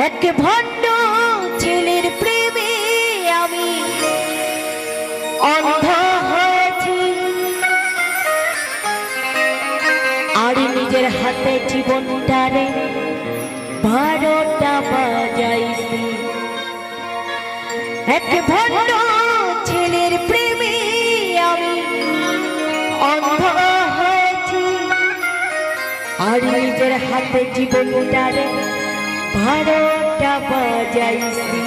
এক ভণ্ড ছেলের প্রেমে আমি অন্ধ হয়েছি, আর নিজের হাতে জীবনটারে 12টা বাজাইছি। এক ভণ্ড ছেলের প্রেমে আমি অন্ধ হয়েছি, আর নিজের হাতে জীবনটারে 12টা বাজাইছি।